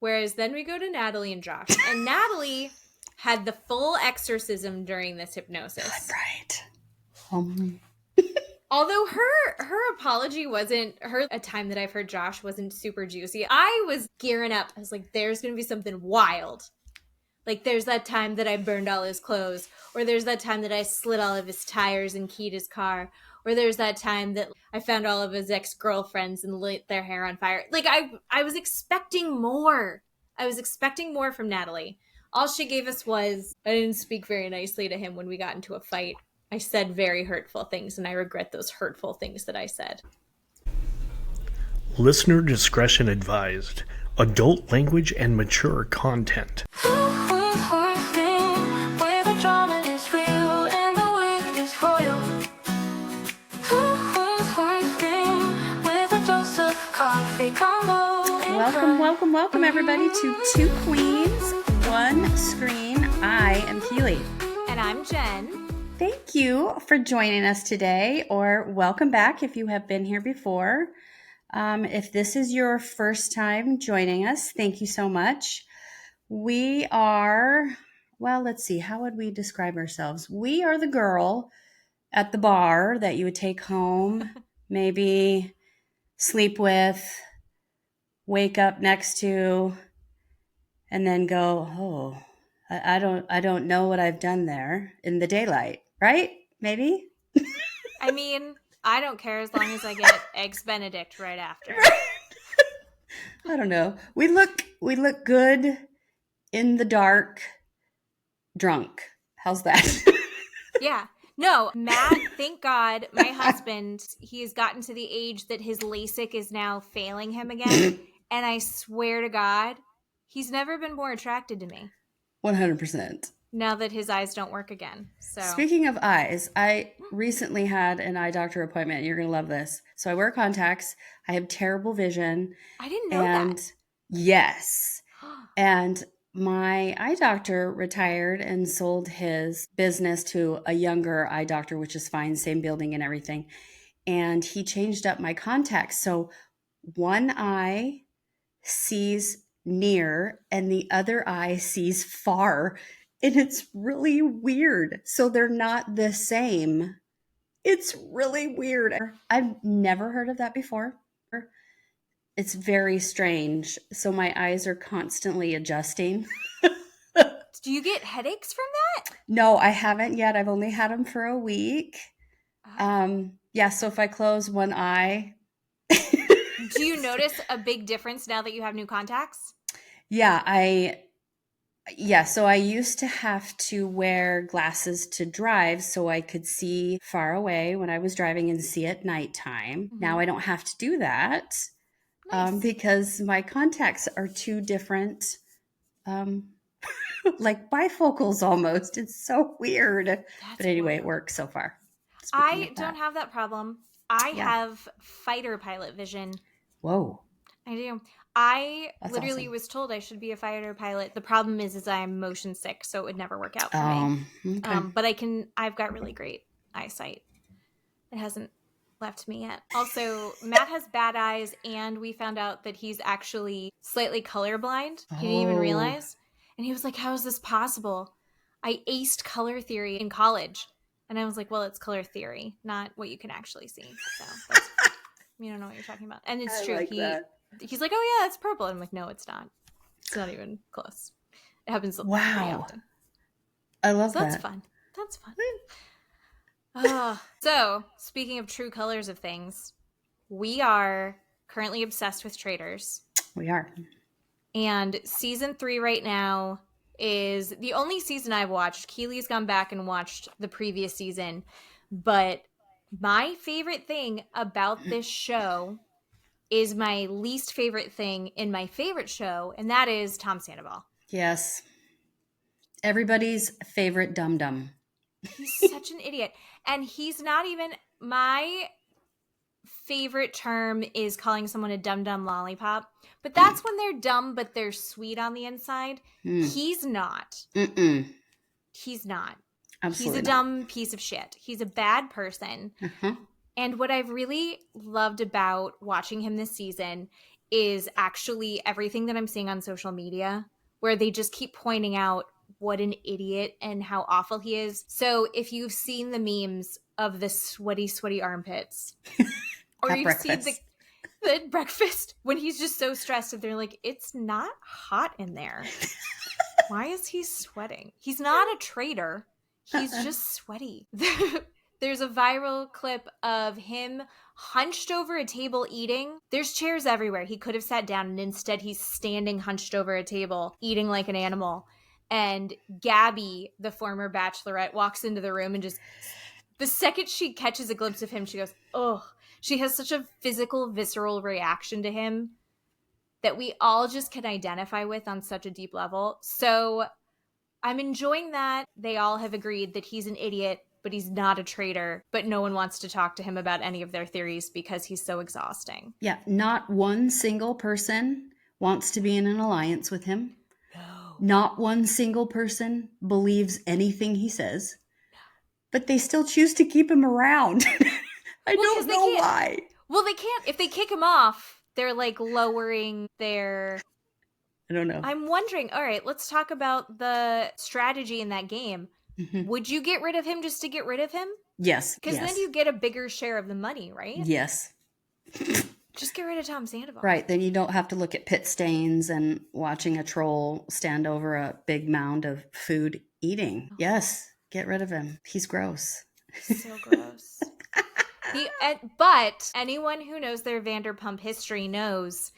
Whereas then we go to Natalie and Josh. And Natalie had the full exorcism during this hypnosis. Right. Although her apology wasn't, a time that I've heard Josh wasn't super juicy. I was gearing up. I was like, there's going to be something wild. Like, there's that time that I burned all his clothes. Or there's that time that I slit all of his tires and keyed his car. Or there's that time that I found all of his ex-girlfriends and lit their hair on fire. Like, I was expecting more. I was expecting more from Natalie. All she gave us was, I didn't speak very nicely to him when we got into a fight. I said very hurtful things, and I regret those hurtful things that I said. Listener discretion advised. Adult language and mature content. Welcome everybody to Two Queens, One Screen. I am Keeley. And I'm Jen. Thank you for joining us today, or welcome back if you have been here before. If this is your first time joining us, thank you so much. We are, well, let's see, how would we describe ourselves? We are the girl at the bar that you would take home, maybe sleep with, wake up next to, and then go, oh, I don't know what I've done there in the daylight, right? Maybe? I mean, I don't care as long as I get Eggs Benedict right after. I don't know. We look good in the dark, drunk. How's that? Yeah. No, Matt, thank God, my husband, he has gotten to the age that his LASIK is now failing him again. And I swear to God, he's never been more attracted to me. 100%. Now that his eyes don't work again. So speaking of eyes, I recently had an eye doctor appointment. You're going to love this. So I wear contacts. I have terrible vision. I didn't know that. Yes. And my eye doctor retired and sold his business to a younger eye doctor, which is fine, same building and everything. And he changed up my contacts. So one eye sees near and the other eye sees far. And it's really weird. So they're not the same. It's really weird. I've never heard of that before. It's very strange. So my eyes are constantly adjusting. Do you get headaches from that? No, I haven't yet. I've only had them for a week. Yeah, so if I close one eye. Do you notice a big difference now that you have new contacts? Yeah, so I used to have to wear glasses to drive so I could see far away when I was driving and see at nighttime. Mm-hmm. Now I don't have to do that. Nice. Because my contacts are two different, like bifocals almost. It's so weird. But anyway, it works so far. I don't have that problem. I have fighter pilot vision. Whoa. I do. That's literally awesome. Was told I should be a fighter pilot. The problem is I'm motion sick, so it would never work out for me. Okay. But I've got really great eyesight. It hasn't left me yet. Also, Matt has bad eyes, and we found out that he's actually slightly colorblind. He didn't even realize. And he was like, how is this possible? I aced color theory in college. And I was like, well, it's color theory, not what you can actually see. So you don't know what you're talking about. And it's true. Like he's like, oh, yeah, it's purple. I'm like, no, it's not. It's not even close. It happens pretty often. I love that. That's fun. That's fun. So, speaking of true colors of things, we are currently obsessed with Traitors. We are. And season 3 right now is the only season I've watched. Keely's gone back and watched the previous season. But my favorite thing about this show is my least favorite thing in my favorite show, and that is Tom Sandoval. Yes. Everybody's favorite dum-dum. He's such an idiot. And he's not even, my favorite term is calling someone a dum-dum lollipop. But that's when they're dumb, but they're sweet on the inside. He's not. He's not. Absolutely He's a dumb piece of shit. He's a bad person. And what I've really loved about watching him this season is actually everything that I'm seeing on social media, where they just keep pointing out what an idiot and how awful he is. So if you've seen the memes of the sweaty armpits, or you've seen the breakfast when he's just so stressed and they're like, it's not hot in there. Why is he sweating? He's not a traitor. He's just sweaty. There's a viral clip of him hunched over a table eating. There's chairs everywhere. He could have sat down, and instead he's standing hunched over a table eating like an animal. And Gabby, the former bachelorette, walks into the room and just, the second she catches a glimpse of him, she goes, ugh. She has such a physical, visceral reaction to him that we all just can identify with on such a deep level. So I'm enjoying that they all have agreed that he's an idiot, but he's not a traitor, but no one wants to talk to him about any of their theories because he's so exhausting. Yeah, not one single person wants to be in an alliance with him. No. Not one single person believes anything he says, but they still choose to keep him around. I don't know why. Well, they can't. If they kick him off, they're like lowering their... I don't know. I'm wondering, all right, let's talk about the strategy in that game. Mm-hmm. Would you get rid of him just to get rid of him? Yes. Because then you get a bigger share of the money, right? Yes. Just get rid of Tom Sandoval. Right. Then you don't have to look at pit stains and watching a troll stand over a big mound of food eating. Oh. Yes. Get rid of him. He's gross. So gross. But anyone who knows their Vanderpump history knows...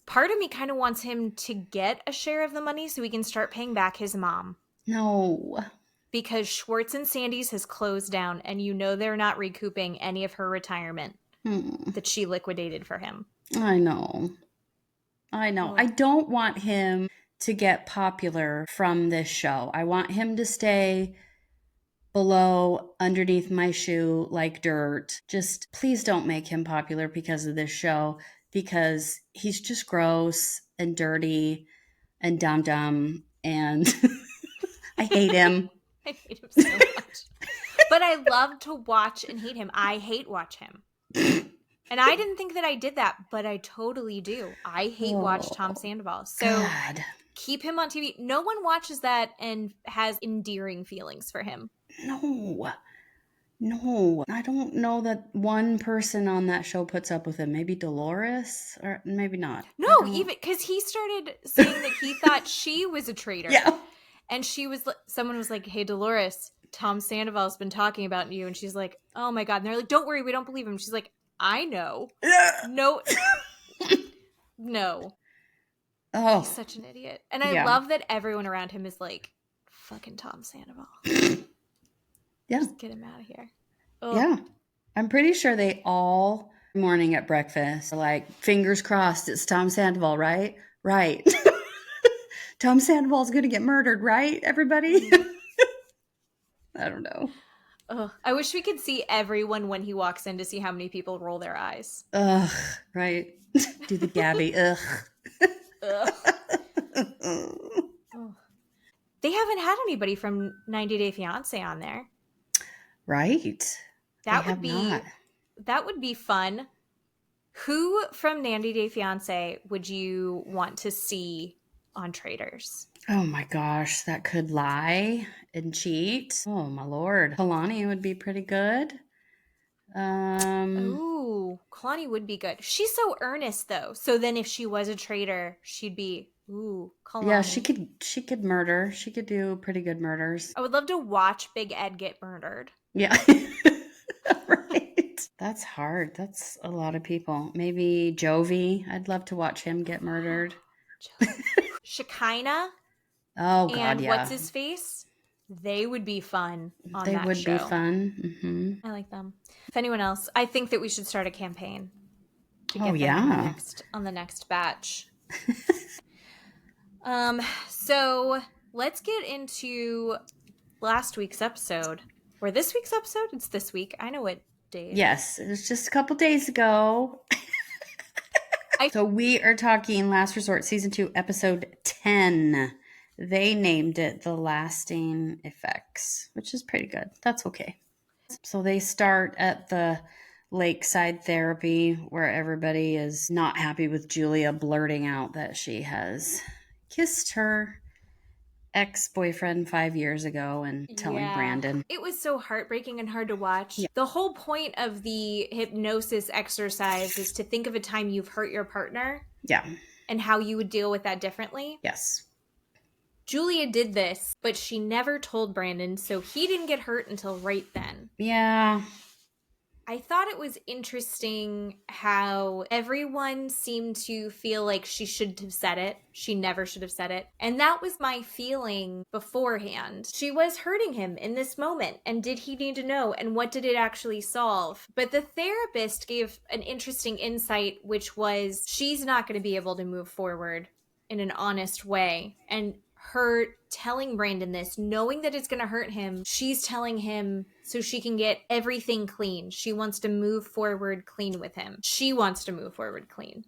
Part of me kind of wants him to get a share of the money so he can start paying back his mom. No. Because Schwartz and Sandy's has closed down, and you know they're not recouping any of her retirement that she liquidated for him. I know. Oh. I don't want him to get popular from this show. I want him to stay below, underneath my shoe like dirt. Just please don't make him popular because of this show. Because he's just gross and dirty and dumb and I hate him. I hate him so much. But I love to watch and hate him. I hate watch him. And I didn't think that I did that, but I totally do. I hate watch Tom Sandoval. So God. Keep him on TV. No one watches that and has endearing feelings for him. No, I don't know that one person on that show puts up with him. Maybe Dolores, or maybe not. No, even because he started saying that he thought she was a traitor. Yeah. And someone was like, hey, Dolores, Tom Sandoval's been talking about you. And she's like, oh my God. And they're like, don't worry, we don't believe him. She's like, I know. Yeah. No. No. Oh. He's such an idiot. And I love that everyone around him is like, fucking Tom Sandoval. Yeah. Just get him out of here. Ugh. Yeah. I'm pretty sure they all morning at breakfast are like, fingers crossed, it's Tom Sandoval, right? Right. Tom Sandoval's going to get murdered, right, everybody? I don't know. Ugh. I wish we could see everyone when he walks in to see how many people roll their eyes. Ugh. Right. Do the Gabby. Ugh. Ugh. They haven't had anybody from 90 Day Fiancé on there. Right. That would be fun. Who from 90 Day Fiancé would you want to see on Traitors? Oh my gosh, that could lie and cheat. Oh my Lord. Kalani would be pretty good. Ooh, Kalani would be good. She's so earnest though. So then if she was a traitor, she'd be Kalani. Yeah, she could murder. She could do pretty good murders. I would love to watch Big Ed get murdered. Yeah. Right. That's hard. That's a lot of people. Maybe Jovi. I'd love to watch him get murdered. Shekinah. Oh, God, and yeah. what's his face? They would be fun on that show. They would be fun. Mm-hmm. I like them. If anyone else, I think that we should start a campaign to get them on the next batch. So let's get into last week's episode. Or this week's episode? It's this week. I know what day. Yes, it was just a couple days ago. So we are talking Last Resort Season 2, Episode 10. They named it The Lasting Effects, which is pretty good. That's okay. So they start at the lakeside therapy where everybody is not happy with Julia blurting out that she has kissed her ex-boyfriend 5 years ago and telling Brandon. It was so heartbreaking and hard to watch. Yeah. The whole point of the hypnosis exercise is to think of a time you've hurt your partner. Yeah. And how you would deal with that differently. Yes. Julia did this, but she never told Brandon, so he didn't get hurt until right then. Yeah. I thought it was interesting how everyone seemed to feel like she shouldn't have said it. She never should have said it. And that was my feeling beforehand. She was hurting him in this moment. And did he need to know? And what did it actually solve? But the therapist gave an interesting insight, which was she's not going to be able to move forward in an honest way. And her telling Brandon this, knowing that it's going to hurt him, she's telling him so she can get everything clean. She wants to move forward clean with him. She wants to move forward clean.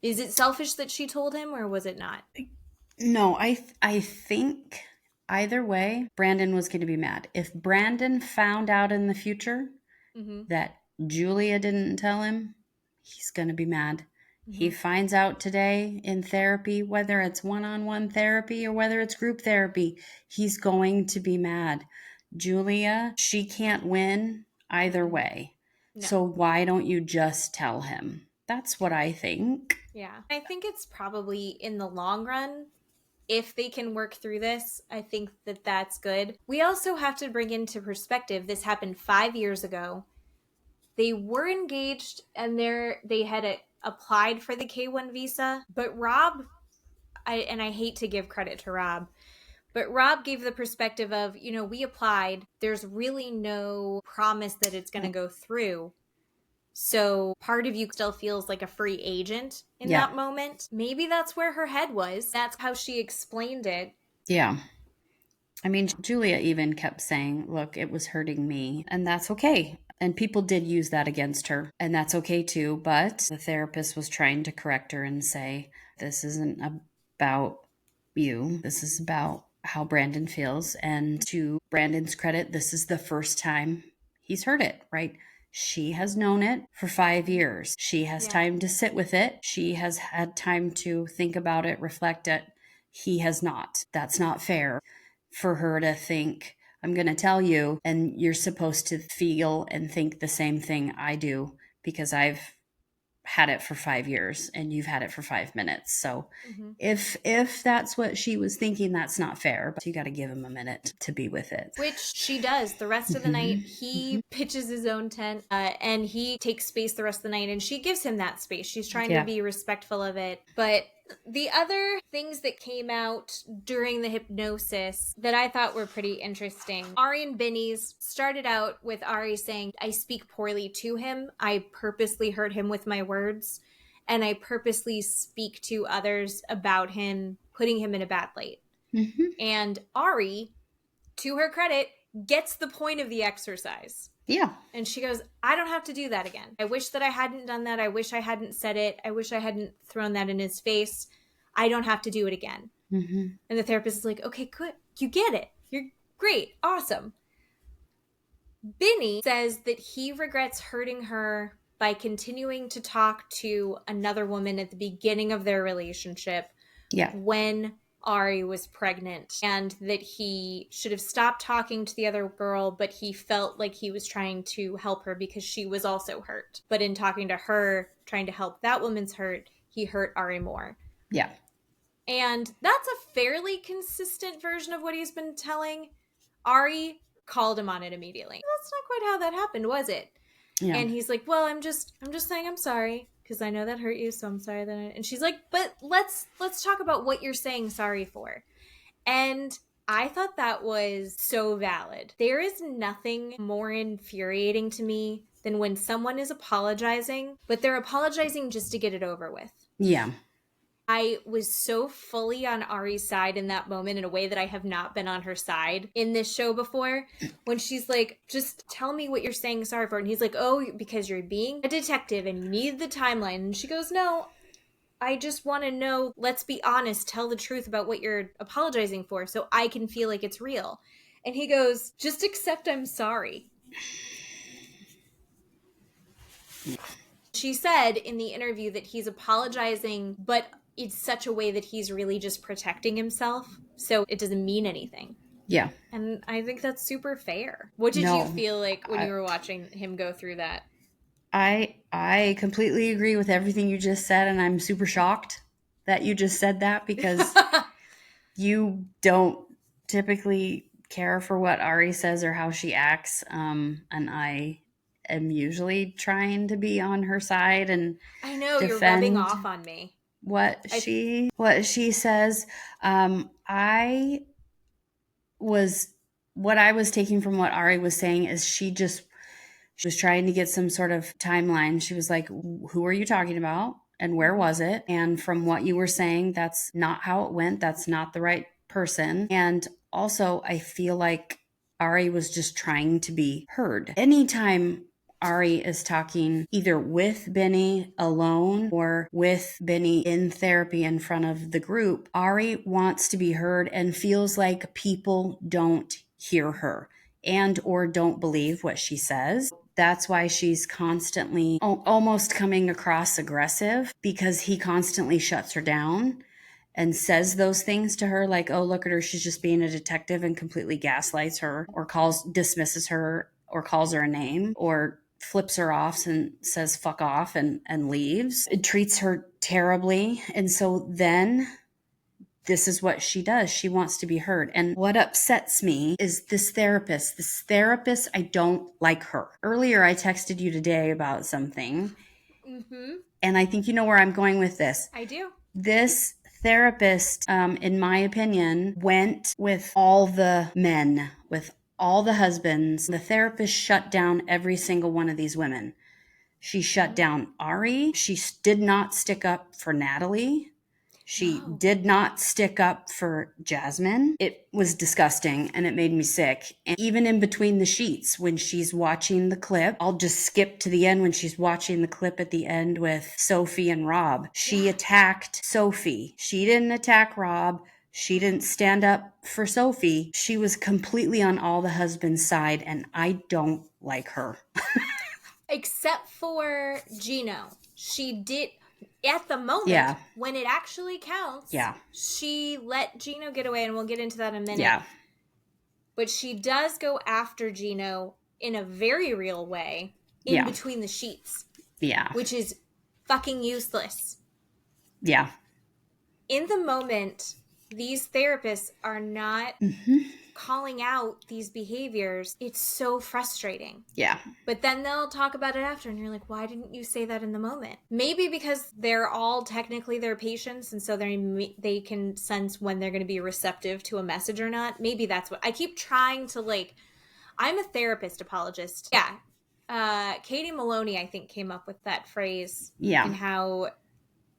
Is it selfish that she told him, or was it not? No, I think either way, Brandon was going to be mad. If Brandon found out in the future that Julia didn't tell him, he's going to be mad. He finds out today in therapy, whether it's one-on-one therapy or whether it's group therapy, he's going to be mad. Julia, she can't win either way. No. So why don't you just tell him? That's what I think. Yeah. I think it's probably in the long run, if they can work through this, I think that that's good. We also have to bring into perspective, this happened 5 years ago. They were engaged and they had applied for the K-1 visa, but Rob, I hate to give credit to Rob, but Rob gave the perspective of, we applied, there's really no promise that it's going to go through. So part of you still feels like a free agent in that moment. Maybe that's where her head was. That's how she explained it. Yeah. I mean, Julia even kept saying, look, it was hurting me, and that's okay. And people did use that against her, and that's okay too. But the therapist was trying to correct her and say, this isn't about you. This is about how Brandon feels. And to Brandon's credit, this is the first time he's heard it, right? She has known it for 5 years. She has time to sit with it. She has had time to think about it, reflect it. He has not. That's not fair for her to think, I'm going to tell you, and you're supposed to feel and think the same thing I do because I've had it for 5 years and you've had it for 5 minutes. So if that's what she was thinking, that's not fair, but you got to give him a minute to be with it. Which she does. The rest of the night, he pitches his own tent and he takes space the rest of the night, and she gives him that space. She's trying to be respectful of it. But the other things that came out during the hypnosis that I thought were pretty interesting. Ari and Binny's started out with Ari saying, I speak poorly to him. I purposely hurt him with my words. And I purposely speak to others about him, putting him in a bad light. And Ari, to her credit, gets the point of the exercise. Yeah. And she goes, I don't have to do that again. I wish that I hadn't done that. I wish I hadn't said it. I wish I hadn't thrown that in his face. I don't have to do it again. And the therapist is like, okay, good. You get it. You're great. Awesome. Binny says that he regrets hurting her by continuing to talk to another woman at the beginning of their relationship when Ari was pregnant, and that he should have stopped talking to the other girl, but he felt like he was trying to help her because she was also hurt. But in talking to her, trying to help that woman's hurt, he hurt Ari more. Yeah. And that's a fairly consistent version of what he's been telling. Ari called him on it immediately. That's not quite how that happened, was it? Yeah. And he's like, well, I'm just saying I'm sorry because I know that hurt you, so I'm sorry that and she's like, but let's talk about what you're saying sorry for. And I thought that was so valid. There is nothing more infuriating to me than when someone is apologizing, but they're apologizing just to get it over with. Yeah. I was so fully on Ari's side in that moment in a way that I have not been on her side in this show before. When she's like, just tell me what you're saying sorry for. And he's like, oh, because you're being a detective and you need the timeline. And she goes, no, I just want to know, let's be honest, tell the truth about what you're apologizing for so I can feel like it's real. And he goes, just accept I'm sorry. She said in the interview that he's apologizing, but it's such a way that he's really just protecting himself, so it doesn't mean anything. Yeah. And I think that's super fair. What did you feel like when you were watching him go through that? I completely agree with everything you just said, and I'm super shocked that you just said that, because you don't typically care for what Ari says or how she acts, and I am usually trying to be on her side and I know you're rubbing off on me. What she says. What I was taking from what Ari was saying is she was trying to get some sort of timeline. She was like, who are you talking about? And where was it? And from what you were saying, that's not how it went. That's not the right person. And also, I feel like Ari was just trying to be heard. Anytime Ari is talking either with Benny alone or with Benny in therapy in front of the group, Ari wants to be heard and feels like people don't hear her and or don't believe what she says. That's why she's constantly almost coming across aggressive, because he constantly shuts her down and says those things to her, like, oh, look at her, she's just being a detective, and completely gaslights her or dismisses her or calls her a name or flips her off and says fuck off and leaves. It treats her terribly. And so then this is what she does. She wants to be heard. And what upsets me is this therapist. I don't like her. Earlier, I texted you today about something. Mm-hmm. And I think you know where I'm going with this. I do. This therapist, in my opinion, went with all the men, with all the husbands. The therapist shut down every single one of these women. She shut down Ari. She did not stick up for Natalie. She did not stick up for Jasmine. It was disgusting and it made me sick. And even in between the sheets, when she's watching the clip, I'll just skip to the end when she's watching the clip at the end with Sophie and Rob. She attacked Sophie. She didn't attack Rob. She didn't stand up for Sophie. She was completely on all the husband's side, and I don't like her. Except for Gino. She did... At the moment, when it actually counts, she let Gino get away, and we'll get into that in a minute. Yeah. But she does go after Gino in a very real way in between the sheets. Yeah. Which is fucking useless. Yeah. In the moment, these therapists are not calling out these behaviors. It's so frustrating. Yeah. But then they'll talk about it after, and you're like, why didn't you say that in the moment? Maybe because they're all technically their patients, and so they can sense when they're going to be receptive to a message or not. Maybe that's what I keep trying to, like, I'm a therapist apologist. Yeah. Katie Maloney, I think, came up with that phrase. Yeah. And how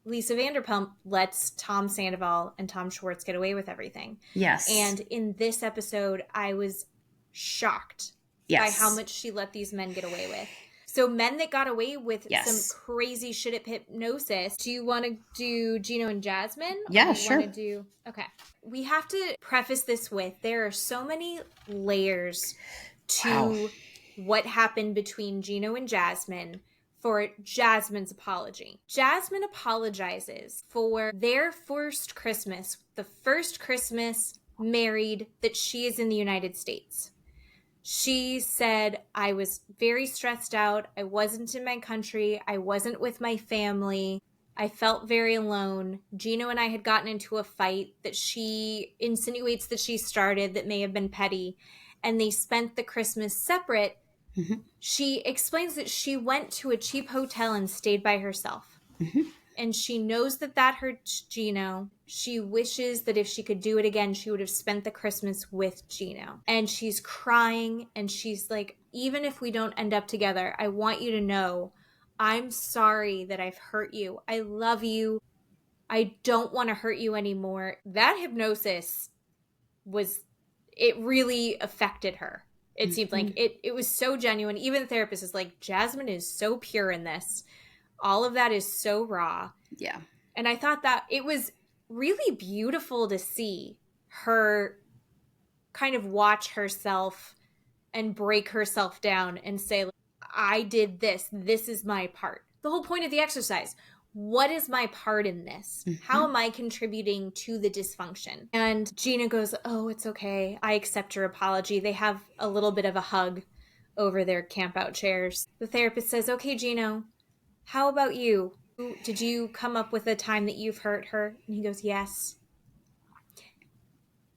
Lisa Vanderpump lets Tom Sandoval and Tom Schwartz get away with everything. Yes. And in this episode, I was shocked by how much she let these men get away with. So men that got away with some crazy shit at Hypnosis. Do you want to do Gino and Jasmine? Yeah, sure. Okay. We have to preface this with, there are so many layers to what happened between Gino and Jasmine for Jasmine's apology. Jasmine apologizes for their first Christmas, the first Christmas married that she is in the United States. She said, I was very stressed out. I wasn't in my country. I wasn't with my family. I felt very alone. Gino and I had gotten into a fight that she insinuates that she started that may have been petty, and they spent the Christmas separate. Mm-hmm. She explains that she went to a cheap hotel and stayed by herself. Mm-hmm. And she knows that hurt Gino. She wishes that if she could do it again, she would have spent the Christmas with Gino. And she's crying, and she's like, even if we don't end up together, I want you to know I'm sorry that I've hurt you. I love you. I don't want to hurt you anymore. That hypnosis it really affected her. It seemed like it was so genuine. Even the therapist is like, Jasmine is so pure in this. All of that is so raw. Yeah. And I thought that it was really beautiful to see her kind of watch herself and break herself down and say, I did this. This is my part. The whole point of the exercise. What is my part in this? How am I contributing to the dysfunction? And Gina goes, oh, it's okay. I accept your apology. They have a little bit of a hug over their campout chairs. The therapist says, okay, Gino, how about you? Did you come up with a time that you've hurt her? And he goes, yes.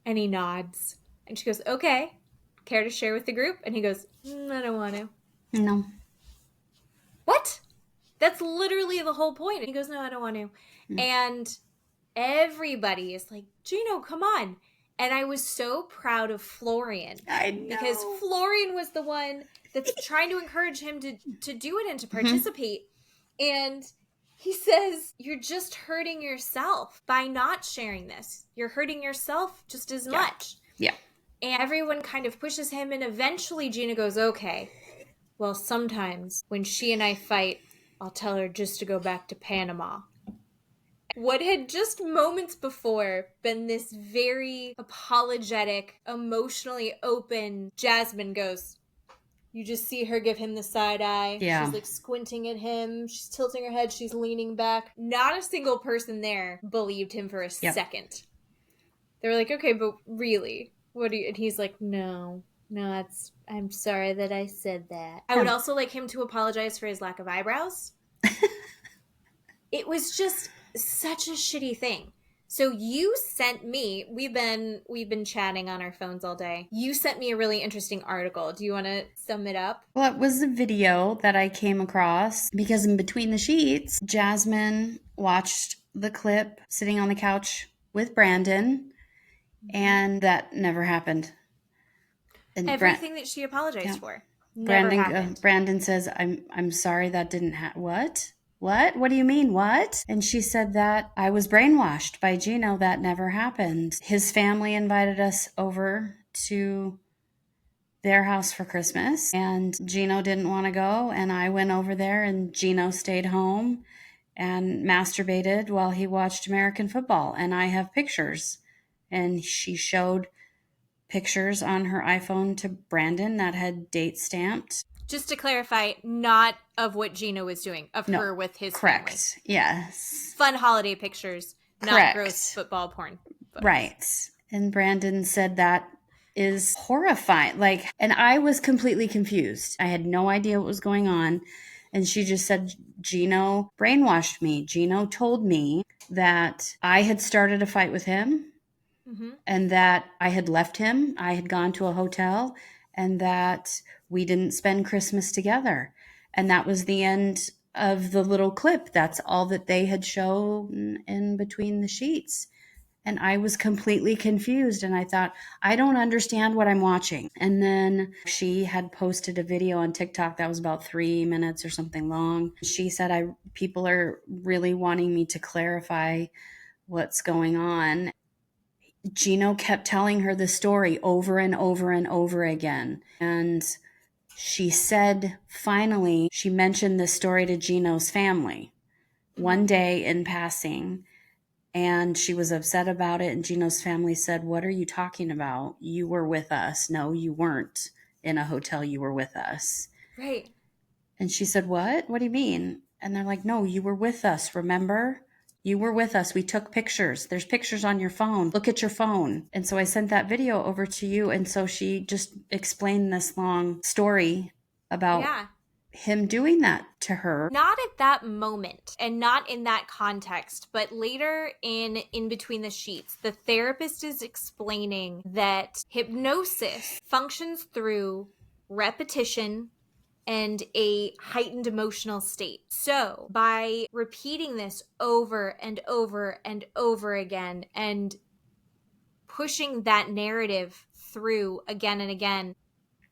And he nods. And she goes, okay. Care to share with the group? And he goes, I don't want to. No. What? That's literally the whole point. And he goes, no, I don't want to. And everybody is like, Gino, come on. And I was so proud of Florian. I know. Because Florian was the one that's trying to encourage him to do it and to participate. And he says, you're just hurting yourself by not sharing this. You're hurting yourself just as much. Yeah. And everyone kind of pushes him. And eventually Gina goes, okay, well, sometimes when she and I fight, I'll tell her just to go back to Panama. What had just moments before been this very apologetic, emotionally open Jasmine goes, you just see her give him the side eye. Yeah. She's like squinting at him. She's tilting her head. She's leaning back. Not a single person there believed him for a second. They were like, okay, but really? What do you... And he's like, no, I'm sorry that I said that. I would also like him to apologize for his lack of eyebrows. It was just such a shitty thing. So you sent me, we've been chatting on our phones all day. You sent me a really interesting article. Do you want to sum it up? Well, it was a video that I came across because in between the sheets, Jasmine watched the clip sitting on the couch with Brandon, and that never happened. And everything that she apologized for never happened. Brandon says, I'm sorry that didn't happen. What? What do you mean? What? And she said that I was brainwashed by Gino. That never happened. His family invited us over to their house for Christmas, and Gino didn't want to go, and I went over there, and Gino stayed home and masturbated while he watched American football. And I have pictures. And she showed pictures on her iPhone to Brandon that had date stamped. Just to clarify, not of what Gino was doing, of her with his correct. family. Yes. Fun holiday pictures, not gross football porn. Right. And Brandon said that is horrifying. And I was completely confused. I had no idea what was going on. And she just said, Gino brainwashed me. Gino told me that I had started a fight with him. And that I had left him, I had gone to a hotel, and that we didn't spend Christmas together. And that was the end of the little clip. That's all that they had shown in between the sheets. And I was completely confused. And I thought, I don't understand what I'm watching. And then she had posted a video on TikTok that was about 3 minutes or something long. She said, people are really wanting me to clarify what's going on. Gino kept telling her the story over and over and over again. And she said, finally, she mentioned this story to Gino's family one day in passing. And she was upset about it. And Gino's family said, what are you talking about? You were with us. No, you weren't in a hotel. You were with us. Right. And she said, what? What do you mean? And they're like, no, you were with us. Remember? You were with us. We took pictures. There's pictures on your phone. Look at your phone. And so I sent that video over to you. And so she just explained this long story about him doing that to her. Not at that moment and not in that context, but later in between the sheets, the therapist is explaining that hypnosis functions through repetition and a heightened emotional state. So by repeating this over and over and over again and pushing that narrative through again and again,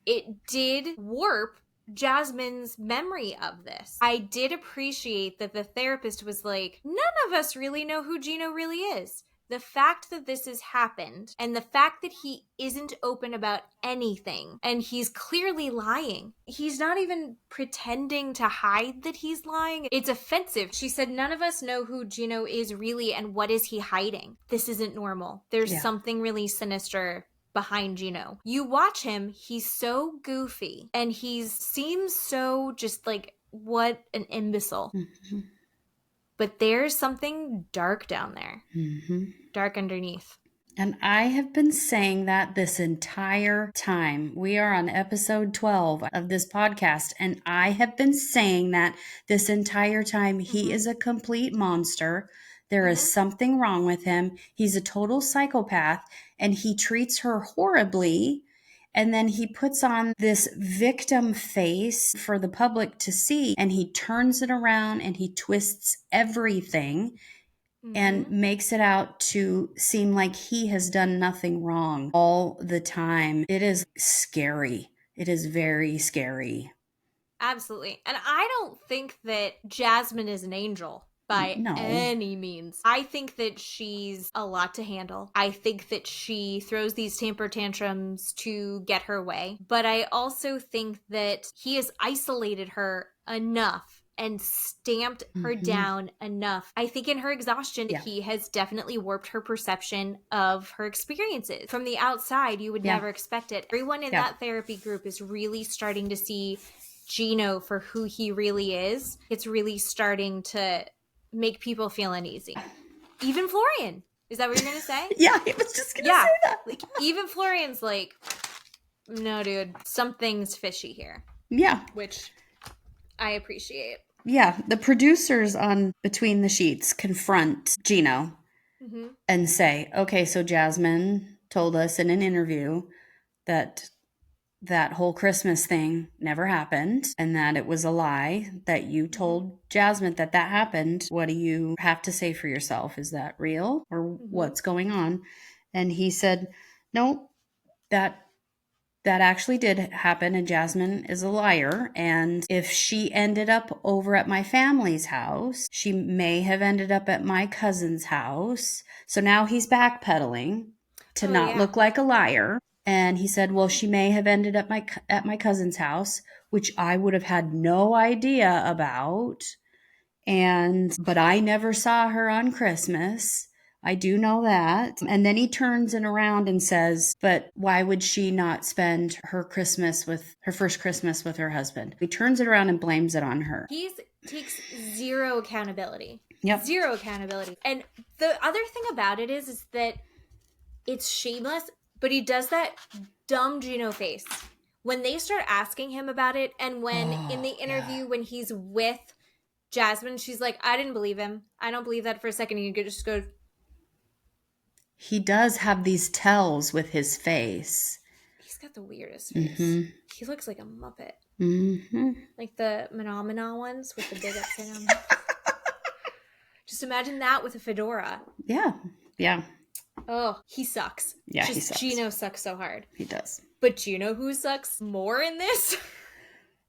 it did warp Jasmine's memory of this. I did appreciate that the therapist was like, none of us really know who Gino really is. The fact that this has happened and the fact that he isn't open about anything and he's clearly lying. He's not even pretending to hide that he's lying. It's offensive. She said, none of us know who Gino is really and what is he hiding. This isn't normal. There's something really sinister behind Gino. You watch him, he's so goofy and he seems so just like, what an imbecile. Mm-hmm. But there's something dark down there. Mm-hmm. Dark underneath. And I have been saying that this entire time. We are on episode 12 of this podcast, and I have been saying that this entire time. He is a complete monster. There is something wrong with him. He's a total psychopath, and he treats her horribly. And then he puts on this victim face for the public to see, and he turns it around and he twists everything. And makes it out to seem like he has done nothing wrong all the time. It is scary. It is very scary. Absolutely. And I don't think that Jasmine is an angel by any means. I think that she's a lot to handle. I think that she throws these temper tantrums to get her way. But I also think that he has isolated her enough and stamped her down enough. I think in her exhaustion, he has definitely warped her perception of her experiences. From the outside, you would never expect it. Everyone in that therapy group is really starting to see Gino for who he really is. It's really starting to make people feel uneasy. Even Florian. Is that what you're going to say? Yeah, I was just going to say that. Like, even Florian's like, no, dude, something's fishy here. Yeah. Which I appreciate. Yeah, the producers on Between the Sheets confront Gino and say, okay, so Jasmine told us in an interview that that whole Christmas thing never happened and that it was a lie, that you told Jasmine that that happened. What do you have to say for yourself? Is that real or what's going on? And he said, no, that actually did happen, and Jasmine is a liar. And if she ended up over at my family's house, she may have ended up at my cousin's house. So now he's backpedaling to not look like a liar. And he said, well, she may have ended up at my cousin's house, which I would have had no idea about. But I never saw her on Christmas. I do know that. And then he turns it around and says, but why would she not spend her first Christmas with her husband? He turns it around and blames it on her. He takes zero accountability. Yep. Zero accountability. And the other thing about it is that it's shameless, but he does that dumb Gino face. When they start asking him about it, and when in the interview when he's with Jasmine, she's like, I didn't believe him. I don't believe that for a second. You could just go. He does have these tells with his face. He's got the weirdest face. He looks like a Muppet. Like the Phenomena ones with the big upside down. Just imagine that with a fedora. Yeah. Yeah. Oh, he sucks. Yeah, he sucks. Gino sucks so hard. He does. But do you know who sucks more in this?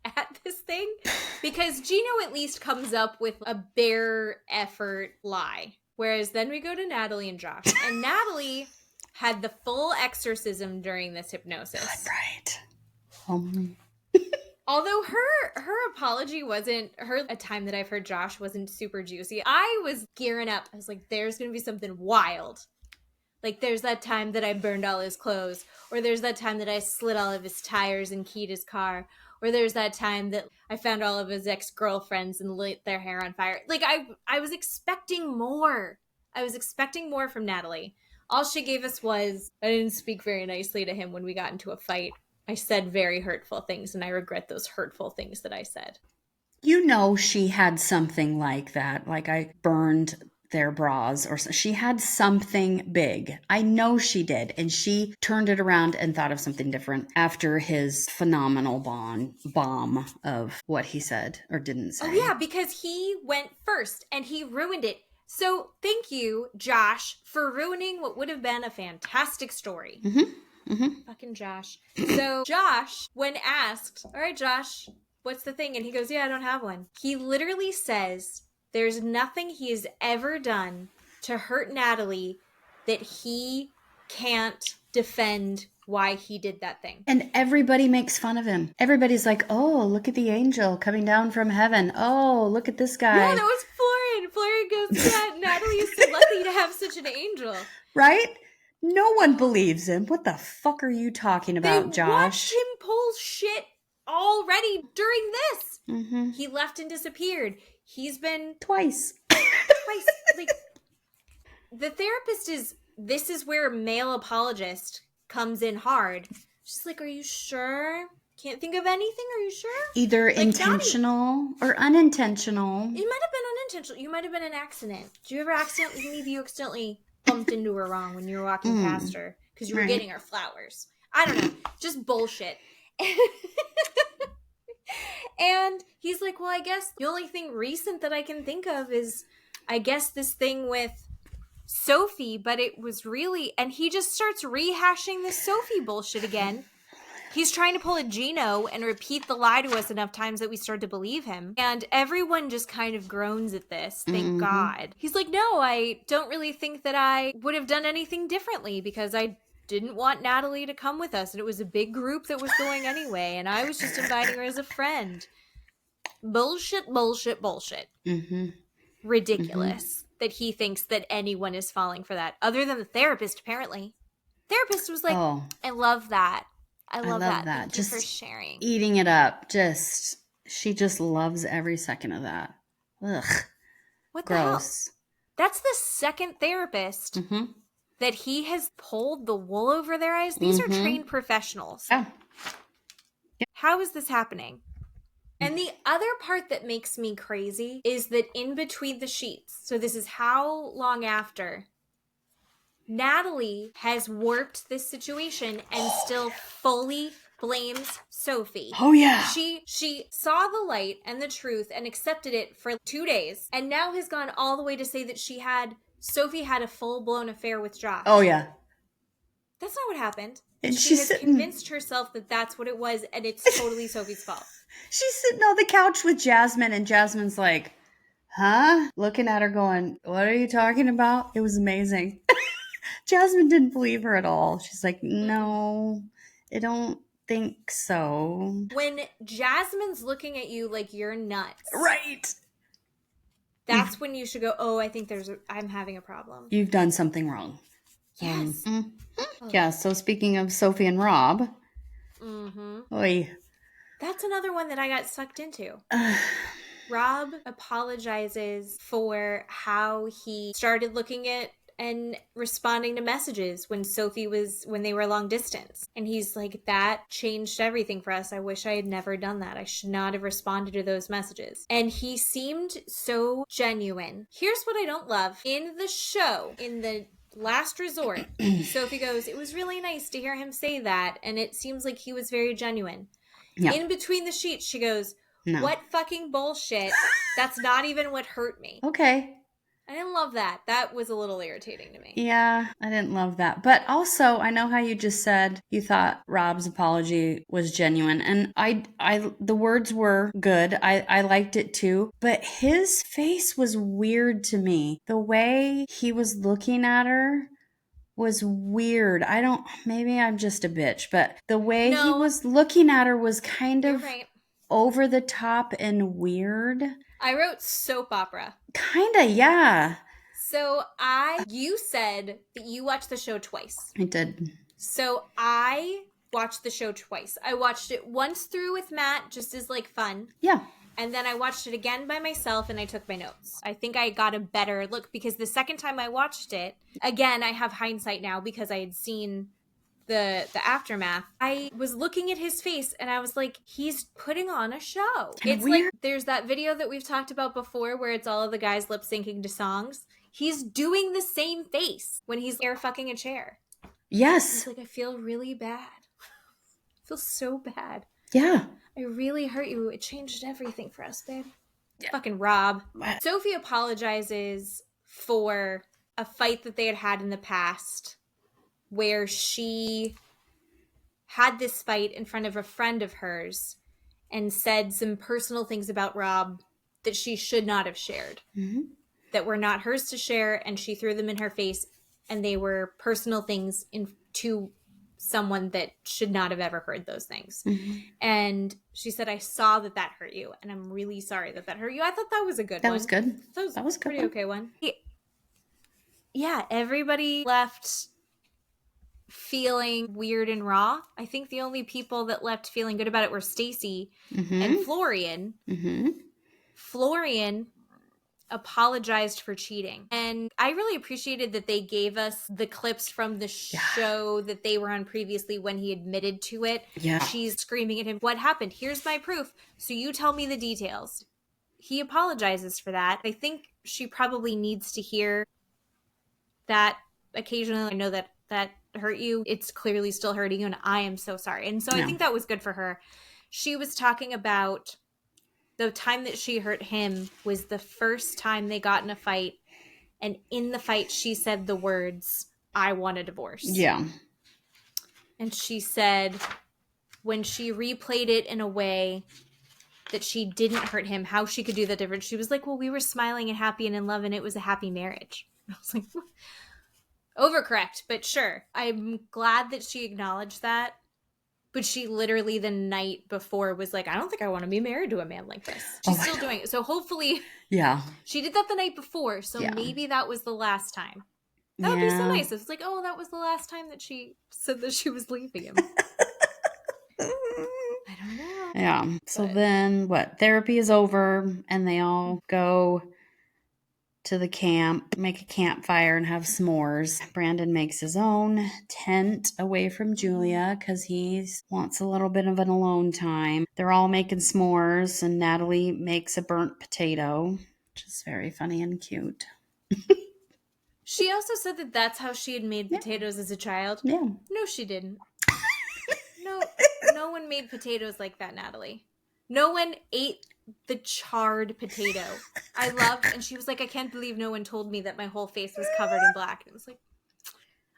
At this thing? Because Gino at least comes up with a bare effort lie. Whereas then we go to Natalie and Josh. And Natalie had the full exorcism during this hypnosis. Right. Although her apology wasn't, a time that I've heard Josh wasn't super juicy. I was gearing up. I was like, there's going to be something wild. Like, there's that time that I burned all his clothes. Or there's that time that I slit all of his tires and keyed his car. Or there's that time that I found all of his ex-girlfriends and lit their hair on fire. Like, I was expecting more. I was expecting more from Natalie. All she gave us was, I didn't speak very nicely to him when we got into a fight. I said very hurtful things, and I regret those hurtful things that I said. You know she had something like that. Like, I burned their bras, or she had something big. I know she did. And she turned it around and thought of something different after his phenomenal bomb of what he said or didn't say. Oh yeah, because he went first and he ruined it. So thank you, Josh, for ruining what would have been a fantastic story. Fucking Josh. So Josh, when asked, all right, Josh, what's the thing? And he goes, yeah, I don't have one. He literally says, there's nothing he has ever done to hurt Natalie that he can't defend why he did that thing. And everybody makes fun of him. Everybody's like, oh, look at the angel coming down from heaven. Oh, look at this guy. No, that was Florian. Florian goes, yeah, Natalie is so lucky to have such an angel. Right? No one believes him. What the fuck are you talking about, Josh? They watched him pull shit already during this. Mm-hmm. He left and disappeared. He's been... Twice. Like, the therapist is... This is where male apologist comes in hard. She's like, are you sure? Can't think of anything? Are you sure? Either like, intentional or unintentional. It might have been unintentional. You might have been an accident. Did you ever maybe you accidentally bumped into her wrong when you were walking past her because you were getting her flowers? I don't know. Just bullshit. And he's like, well, I guess the only thing recent that I can think of is, I guess, this thing with Sophie, but it was really... And he just starts rehashing this Sophie bullshit again. He's trying to pull a Gino and repeat the lie to us enough times that we start to believe him. And everyone just kind of groans at this. Thank God. He's like, no, I don't really think that I would have done anything differently because I didn't want Natalie to come with us. And it was a big group that was going anyway. And I was just inviting her as a friend. Bullshit. Ridiculous that he thinks that anyone is falling for that. Other than the therapist, apparently. Therapist was like, I love that. I love that. Thank just you for sharing. Eating it up. She just loves every second of that. Ugh. What the Gross. Hell? That's the second therapist that he has pulled the wool over their eyes. These are trained professionals. Oh. Yep. How is this happening? And the other part that makes me crazy is that in between the sheets, so this is how long after, Natalie has warped this situation and still fully blames Sophie. Oh, yeah. She saw the light and the truth and accepted it for 2 days and now has gone all the way to say that Sophie had a full-blown affair with Josh. Oh, yeah. That's not what happened. And she has convinced herself that that's what it was and it's totally Sophie's fault. She's sitting on the couch with Jasmine and Jasmine's like, huh? Looking at her going, what are you talking about? It was amazing. Jasmine didn't believe her at all. She's like, no, I don't think so. When Jasmine's looking at you like you're nuts. Right. That's when you should go, oh, I think I'm having a problem. You've done something wrong. Yes. Yeah, so speaking of Sophie and Rob. Oy. That's another one that I got sucked into. Rob apologizes for how he started looking at and responding to messages when they were long distance. And he's like, that changed everything for us. I wish I had never done that. I should not have responded to those messages. And he seemed so genuine. Here's what I don't love. In the show, in the last resort, Sophie goes, it was really nice to hear him say that. And it seems like he was very genuine. Yeah. In between the sheets, she goes, no. What fucking bullshit. That's not even what hurt me. Okay. I didn't love that. That was a little irritating to me. Yeah, I didn't love that. But also, I know how you just said you thought Rob's apology was genuine. And the words were good. I liked it too. But his face was weird to me. The way he was looking at her was weird. Maybe I'm just a bitch, but the way he was looking at her was kind of over the top and weird. I wrote soap opera. Kinda, yeah. So you said that you watched the show twice. I did. So I watched the show twice. I watched it once through with Matt, just as like fun. Yeah. And then I watched it again by myself and I took my notes. I think I got a better look because the second time I watched it, again, I have hindsight now because I had seen the aftermath. I was looking at his face and I was like, he's putting on a show. It's weird. Like there's that video that we've talked about before where it's all of the guys lip syncing to songs. He's doing the same face when he's air fucking a chair. Yes. He's like, I feel really bad. I feel so bad. Yeah. I really hurt you. It changed everything for us, babe. Yeah. Fucking Rob. Sophie apologizes for a fight that they had in the past where she had this fight in front of a friend of hers and said some personal things about Rob that she should not have shared. Mm-hmm. That were not hers to share, and she threw them in her face, and they were personal things to someone that should not have ever heard those things. Mm-hmm. And she said, I saw that hurt you, and I'm really sorry that hurt you. I thought that was a good one. That was good. That was a pretty okay one. Yeah, everybody left feeling weird and raw. I think the only people that left feeling good about it were Stacy and Florian. Florian apologized for cheating. And I really appreciated that they gave us the clips from the show that they were on previously when he admitted to it. Yeah. She's screaming at him, "What happened? Here's my proof. So you tell me the details." He apologizes for that. I think she probably needs to hear that occasionally. I know that hurt you. It's clearly still hurting you, and I am so sorry. And so I think that was good for her. She was talking about the time that she hurt him was the first time they got in a fight. And in the fight, she said the words, "I want a divorce." Yeah. And she said when she replayed it in a way that she didn't hurt him, how she could do that different. She was like, well, we were smiling and happy and in love, and it was a happy marriage. I was like, overcorrect, but sure. I'm glad that she acknowledged that. But she literally the night before was like, I don't think I want to be married to a man like this. She's still doing it. So hopefully she did that the night before. So maybe that was the last time. That would be so nice. It's like, oh, that was the last time that she said that she was leaving him. I don't know. Yeah. So then therapy is over and they all go to the camp, make a campfire and have s'mores. Brandon makes his own tent away from Julia because he wants a little bit of an alone time. They're all making s'mores and Natalie makes a burnt potato, which is very funny and cute. She also said that that's how she had made potatoes as a child. Yeah. No, she didn't. No one made potatoes like that, Natalie. No one ate the charred potato. And she was like, I can't believe no one told me that my whole face was covered in black. And it was like,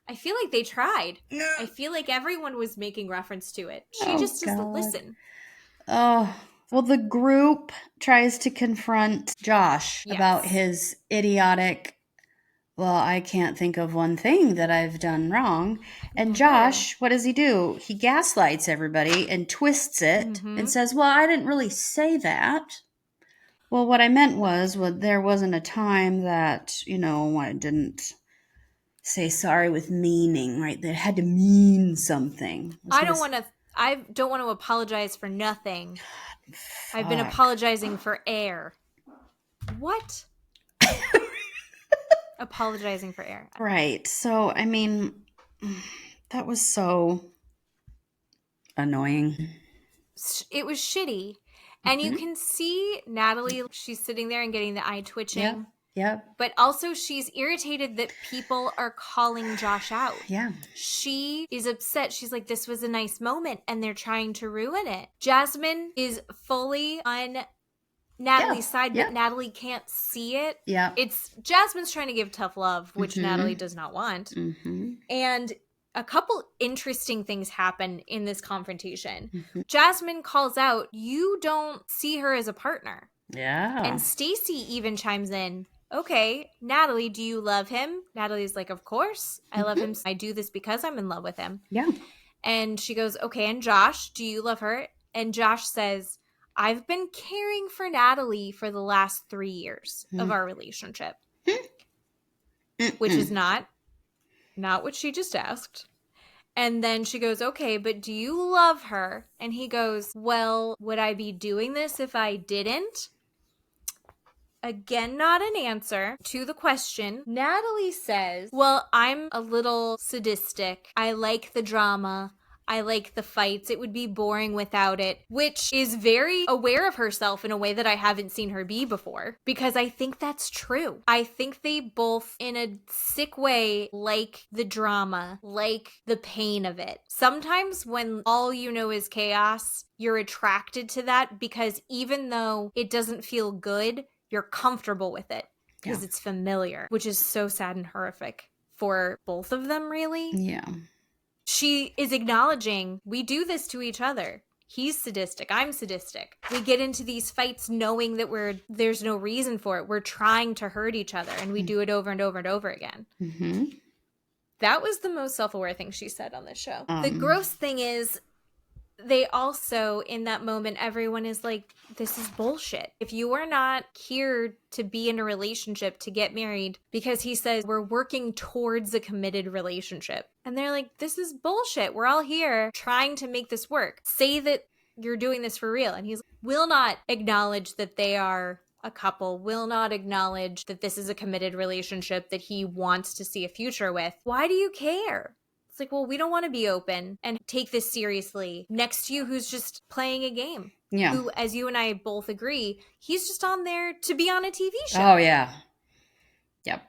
I feel like they tried. I feel like everyone was making reference to it. She just doesn't listen. Oh, well, the group tries to confront Josh about his idiotic, well, I can't think of one thing that I've done wrong. And Josh, what does he do? He gaslights everybody and twists it and says, well, I didn't really say that. Well, what I meant was, there wasn't a time that, I didn't say sorry with meaning, right? That had to mean something. I don't want to apologize for nothing. I've been apologizing for air. What? Apologizing for air. Right. So, I mean, that was so annoying. It was shitty. And you can see Natalie, she's sitting there and getting the eye twitching. Yeah. But also she's irritated that people are calling Josh out. Yeah. She is upset. She's like, this was a nice moment and they're trying to ruin it. Jasmine is fully on Natalie's side, but Natalie can't see it. Yeah. It's Jasmine's trying to give tough love, which Natalie does not want. And a couple interesting things happen in this confrontation. Jasmine calls out, you don't see her as a partner. Yeah. And Stacy even chimes in, okay, Natalie, do you love him? Natalie's like, of course. I love him. I do this because I'm in love with him. Yeah. And she goes, okay, and Josh, do you love her? And Josh says, I've been caring for Natalie for the last 3 years of our relationship. Which is not what she just asked. And then she goes, okay, but do you love her? And he goes, well, would I be doing this if I didn't? Again, not an answer to the question. Natalie says, well, I'm a little sadistic. I like the drama. I like the fights. It would be boring without it, which is very aware of herself in a way that I haven't seen her be before, because I think that's true. I think they both, in a sick way, like the drama, like the pain of it. Sometimes when all you know is chaos, you're attracted to that because even though it doesn't feel good, you're comfortable with it because it's familiar, which is so sad and horrific for both of them, really. Yeah. She is acknowledging we do this to each other. He's sadistic. I'm sadistic. We get into these fights knowing that there's no reason for it. We're trying to hurt each other, and we do it over and over and over again. That was the most self-aware thing she said on this show. The gross thing is they also, in that moment, everyone is like, this is bullshit. If you are not here to be in a relationship, to get married, because he says we're working towards a committed relationship. And they're like, this is bullshit. We're all here trying to make this work. Say that you're doing this for real. And he's will not acknowledge that they are a couple, will not acknowledge that this is a committed relationship that he wants to see a future with. Why do you care? It's like, well, we don't want to be open and take this seriously next to you who's just playing a game. Yeah. Who, as you and I both agree, he's just on there to be on a TV show. Oh, yeah. Yep.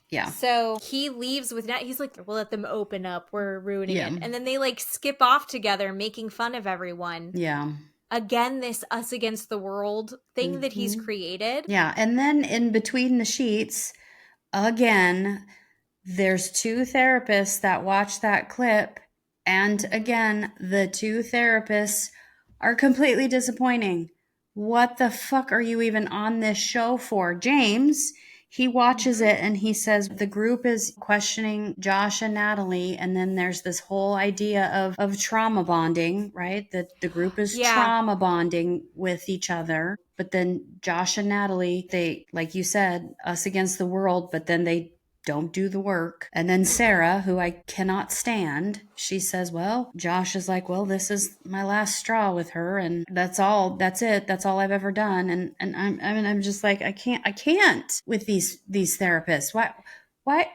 Yeah. So he leaves with Nat. He's like, we'll let them open up. We're ruining it. And then they like skip off together, making fun of everyone. Yeah. Again, this us against the world thing that he's created. Yeah. And then in between the sheets, again, there's two therapists that watch that clip. And again, the two therapists are completely disappointing. What the fuck are you even on this show for? James, he watches it and he says the group is questioning Josh and Natalie. And then there's this whole idea of trauma bonding, right? That the group is trauma bonding with each other. But then Josh and Natalie, they, like you said, us against the world, but then they don't do the work. And then Sarah, who I cannot stand, she says, well, Josh is like, well, this is my last straw with her. And that's it. That's all I've ever done. And I'm just like, I can't with these therapists. Why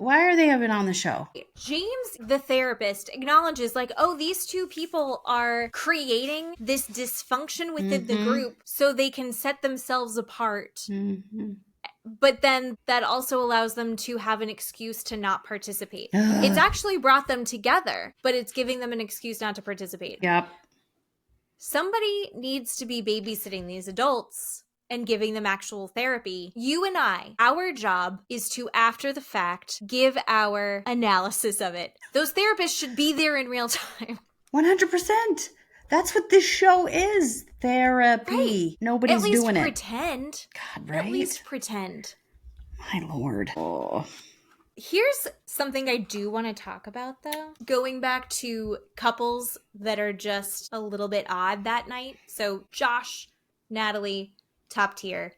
are they even on the show? James, the therapist, acknowledges like, oh, these two people are creating this dysfunction within the group so they can set themselves apart. But then that also allows them to have an excuse to not participate. It's actually brought them together, but it's giving them an excuse not to participate. Yep. Somebody needs to be babysitting these adults and giving them actual therapy. You and I, our job is to, after the fact, give our analysis of it. Those therapists should be there in real time. 100%. That's what this show is. Therapy. Right. Nobody's doing it. At least pretend. God, right? At least pretend. My Lord. Oh. Here's something I do want to talk about, though. Going back to couples that are just a little bit odd that night. So Josh, Natalie, top tier.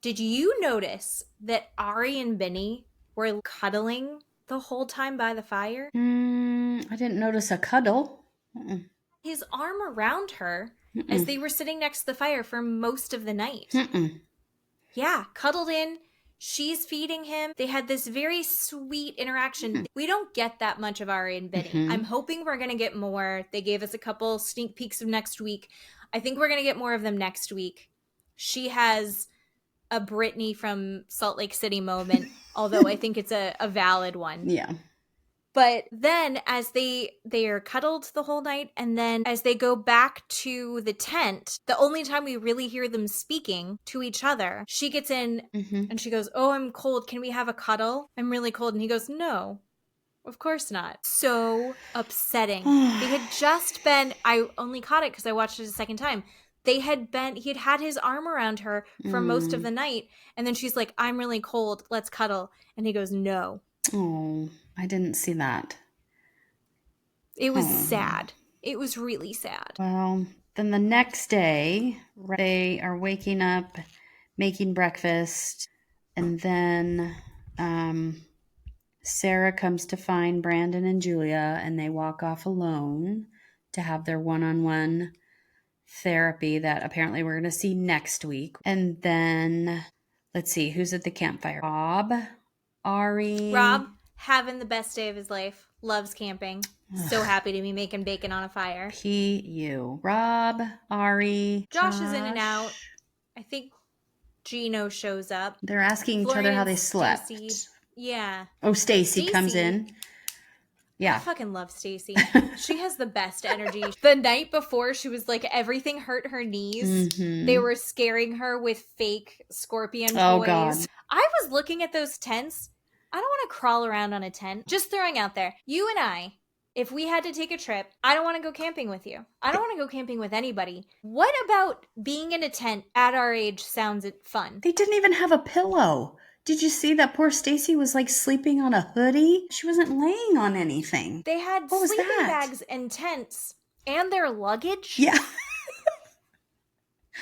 Did you notice that Ari and Benny were cuddling the whole time by the fire? I didn't notice a cuddle. His arm around her as they were sitting next to the fire for most of the night. Yeah, cuddled in. She's feeding him. They had this very sweet interaction. We don't get that much of Ari and Benny. I'm hoping we're going to get more. They gave us a couple sneak peeks of next week. I think we're going to get more of them next week. She has a Brittany from Salt Lake City moment, although I think it's a valid one. Yeah. But then as they are cuddled the whole night, and then as they go back to the tent, the only time we really hear them speaking to each other, she gets in and she goes, oh, I'm cold. Can we have a cuddle? I'm really cold. And he goes, no, of course not. So upsetting. They had just been, I only caught it because I watched it a second time. He had had his arm around her for most of the night. And then she's like, I'm really cold. Let's cuddle. And he goes, no. Oh, I didn't see that. It was sad. It was really sad. Well, then the next day, they are waking up, making breakfast, and then Sarah comes to find Brandon and Julia, and they walk off alone to have their one-on-one therapy that apparently we're going to see next week. And then, let's see, who's at the campfire? Rob, Ari. Rob, having the best day of his life. Loves camping. So happy to be making bacon on a fire. P.U. Rob, Ari, Josh is in and out. I think Gino shows up. They're asking each other how they slept. Stacey. Yeah. Oh, Stacy comes in. Yeah. I fucking love Stacy. She has the best energy. The night before, she was like, everything hurt her knees. They were scaring her with fake scorpion toys. Oh, God. I was looking at those tents. I don't want to crawl around on a tent. Just throwing out there. You and I, if we had to take a trip, I don't want to go camping with you. I don't want to go camping with anybody. What about being in a tent at our age sounds fun? They didn't even have a pillow. Did you see that poor Stacy was like sleeping on a hoodie? She wasn't laying on anything. They had sleeping bags and tents and their luggage. Yeah.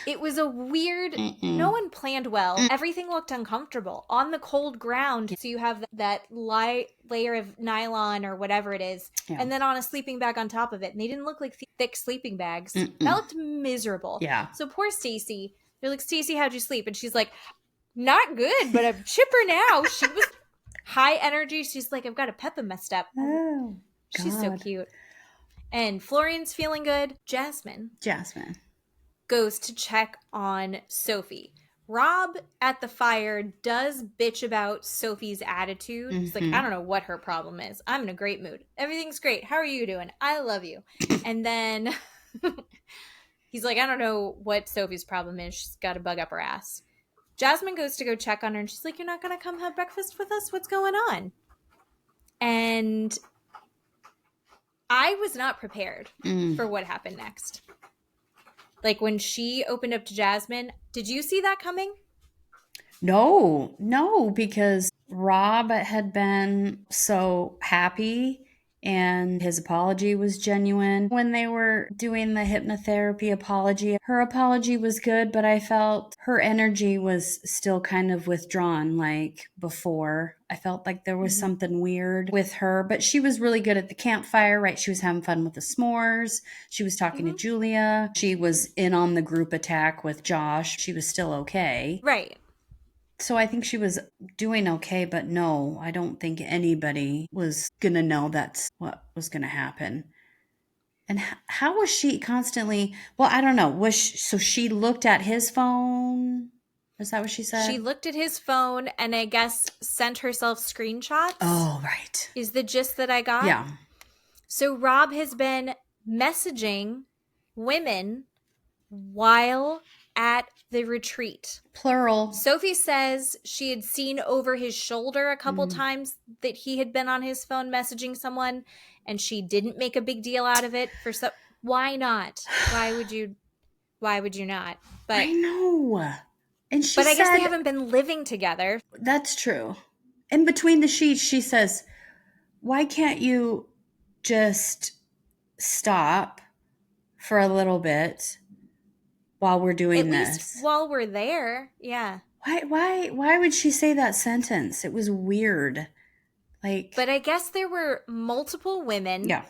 It was a weird, no one planned well. Everything looked uncomfortable on the cold ground. So you have that light layer of nylon or whatever it is, and then on a sleeping bag on top of it. And they didn't look like thick sleeping bags. That looked miserable. Yeah. So poor Stacy, they're like, Stacy, how'd you sleep? And she's like, not good, but I'm chipper now. She was high energy. She's like, I've got a pep in my step. Oh, she's so cute. And Florian's feeling good. Jasmine goes to check on Sophie. Rob at the fire does bitch about Sophie's attitude. He's like, I don't know what her problem is. I'm in a great mood. Everything's great. How are you doing? I love you. And then he's like, I don't know what Sophie's problem is. She's got a bug up her ass. Jasmine goes to go check on her and she's like, you're not going to come have breakfast with us? What's going on? And I was not prepared for what happened next. Like when she opened up to Jasmine, did you see that coming? No, because Rob had been so happy and his apology was genuine. When they were doing the hypnotherapy apology, her apology was good, but I felt her energy was still kind of withdrawn like before. I felt like there was something weird with her, but she was really good at the campfire, right? She was having fun with the s'mores. She was talking to Julia. She was in on the group attack with Josh. She was still okay. Right. So I think she was doing okay, but no, I don't think anybody was going to know that's what was going to happen. And how was she constantly, well, I don't know. So she looked at his phone? Is that what she said? She looked at his phone and I guess sent herself screenshots. Oh, right. Is the gist that I got? Yeah. So Rob has been messaging women while at the retreat. Plural. Sophie says she had seen over his shoulder a couple times that he had been on his phone messaging someone, and she didn't make a big deal out of it. Why not? Why would you not? But I know. And she But I guess they haven't been living together. That's true. In between the sheets, she says, why can't you just stop for a little bit while we're doing this? At least while we're there. Yeah. Why would she say that sentence? It was weird. But I guess there were multiple women. Yeah.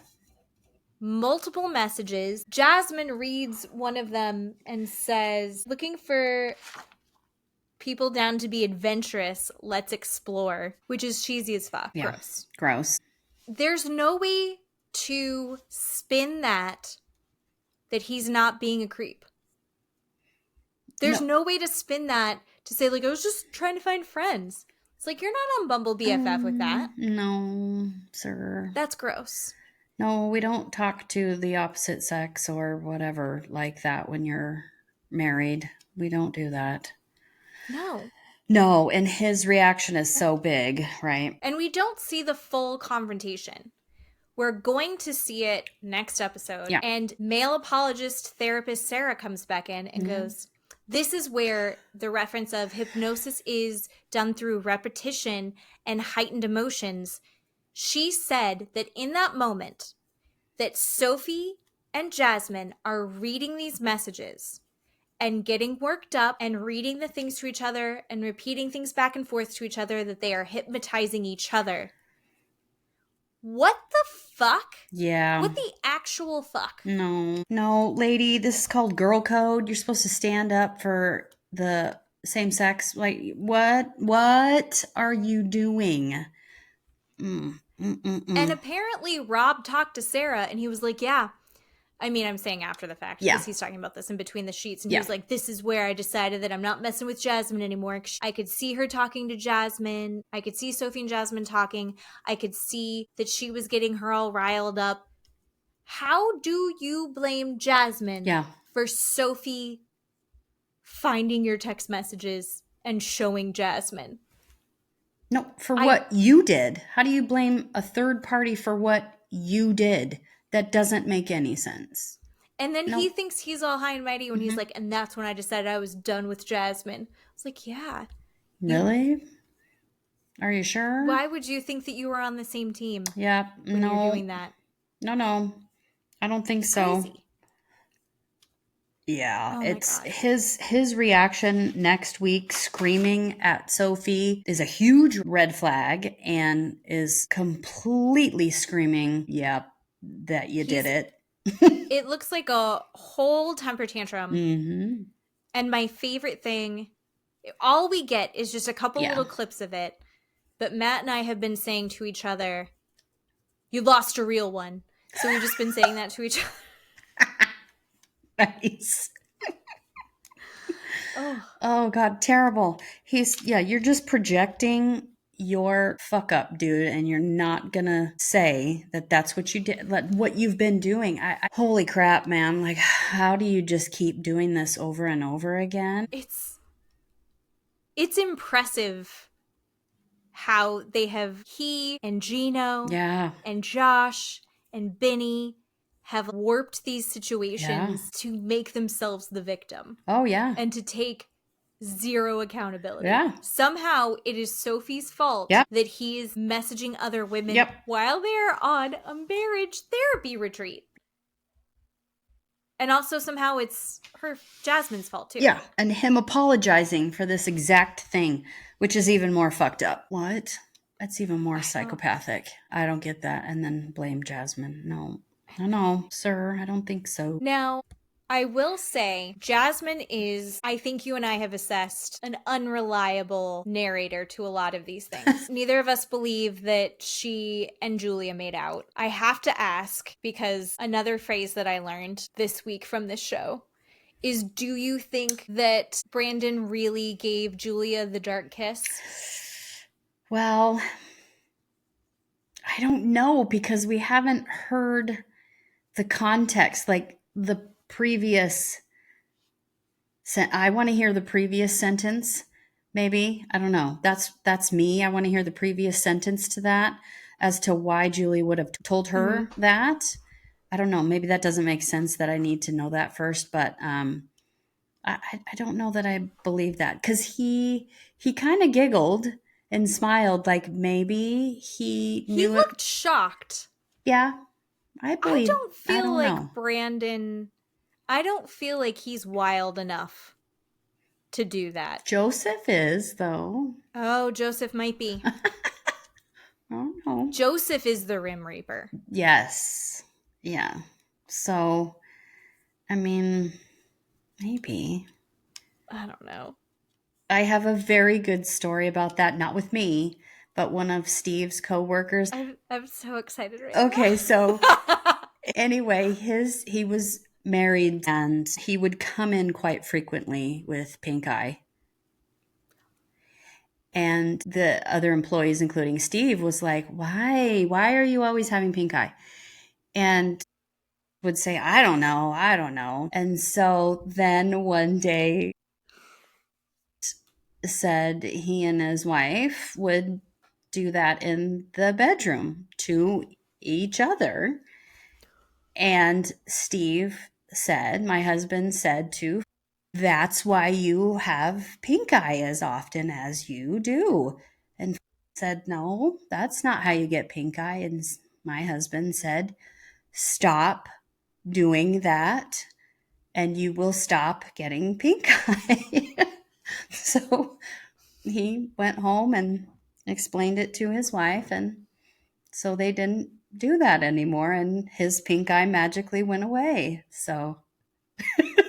Multiple messages. Jasmine reads one of them and says, looking for people down to be adventurous, let's explore, which is cheesy as fuck. Yeah. Gross. There's no way to spin that he's not being a creep. There's no way to spin that to say, like, I was just trying to find friends. It's like, you're not on Bumble BFF with that. No, sir. That's gross. No, we don't talk to the opposite sex or whatever like that when you're married. We don't do that. No, and his reaction is so big, right? And we don't see the full confrontation. We're going to see it next episode. Yeah. And male apologist therapist Sarah comes back in and goes, this is where the reference of hypnosis is done through repetition and heightened emotions. She said that in that moment that Sophie and Jasmine are reading these messages and getting worked up and reading the things to each other and repeating things back and forth to each other, that they are hypnotizing each other. What the fuck? Yeah. What the actual fuck? No, lady, this is called girl code. You're supposed to stand up for the same sex. Like, what are you doing? And apparently Rob talked to Sarah and he was like, yeah. I mean, I'm saying after the fact because he's talking about this in between the sheets. And he was like, this is where I decided that I'm not messing with Jasmine anymore. I could see her talking to Jasmine. I could see Sophie and Jasmine talking. I could see that she was getting her all riled up. How do you blame Jasmine for Sophie finding your text messages and showing Jasmine? No, for what you did. How do you blame a third party for what you did? That doesn't make any sense. And then he thinks he's all high and mighty when he's like, and that's when I decided I was done with Jasmine. It's like, yeah. Really? Are you sure? Why would you think that you were on the same team? Yeah, when you're doing that? No. I don't think so. Crazy. Yeah, it's his reaction next week screaming at Sophie is a huge red flag and is completely screaming, yep, that you did it. It looks like a whole temper tantrum. Mm-hmm. And my favorite thing, all we get is just a couple little clips of it. But Matt and I have been saying to each other, you lost a real one. So we've just been saying that to each other. Nice. Oh God, terrible. You're just projecting your fuck up, dude, and you're not gonna say that that's what you did, like what you've been doing. Holy crap, man. Like, how do you just keep doing this over and over again? It's impressive how he and Gino and Josh and Benny have warped these situations to make themselves the victim. Oh, yeah. And to take zero accountability. Yeah. Somehow it is Sophie's fault that he is messaging other women while they're on a marriage therapy retreat. And also somehow it's Jasmine's fault too. Yeah, and him apologizing for this exact thing, which is even more fucked up. What? That's even more psychopathic. I don't get that. And then blame Jasmine. No, sir, I don't think so. Now, I will say Jasmine is, I think you and I have assessed, an unreliable narrator to a lot of these things. Neither of us believe that she and Julia made out. I have to ask, because another phrase that I learned this week from this show is, do you think that Brandon really gave Julia the dark kiss? Well, I don't know, because we haven't heard the context, like the previous I want to hear the previous sentence, maybe. I don't know. That's me. I want to hear the previous sentence to that as to why Julie would have told her that. I don't know. Maybe that doesn't make sense that I need to know that first, but I don't know that I believe that, because he kind of giggled and smiled like maybe he knew. He looked shocked. Yeah, I believe. I don't feel Brandon... I don't feel like he's wild enough to do that. Joseph is, though. Oh, Joseph might be. I don't know. Joseph is the Rim Reaper. Yes. Yeah. So, I mean, maybe. I don't know. I have a very good story about that. Not with me, but one of Steve's coworkers. I'm so excited right now. Okay, so anyway, he was married and he would come in quite frequently with pink eye. And the other employees, including Steve, was like, why are you always having pink eye? And would say, I don't know. And so then one day said he and his wife would do that in the bedroom to each other. And Steve said, my husband said to, that's why you have pink eye as often as you do. And said, no, that's not how you get pink eye. And my husband said, stop doing that and you will stop getting pink eye. So he went home and explained it to his wife, and so they didn't do that anymore, and his pink eye magically went away. So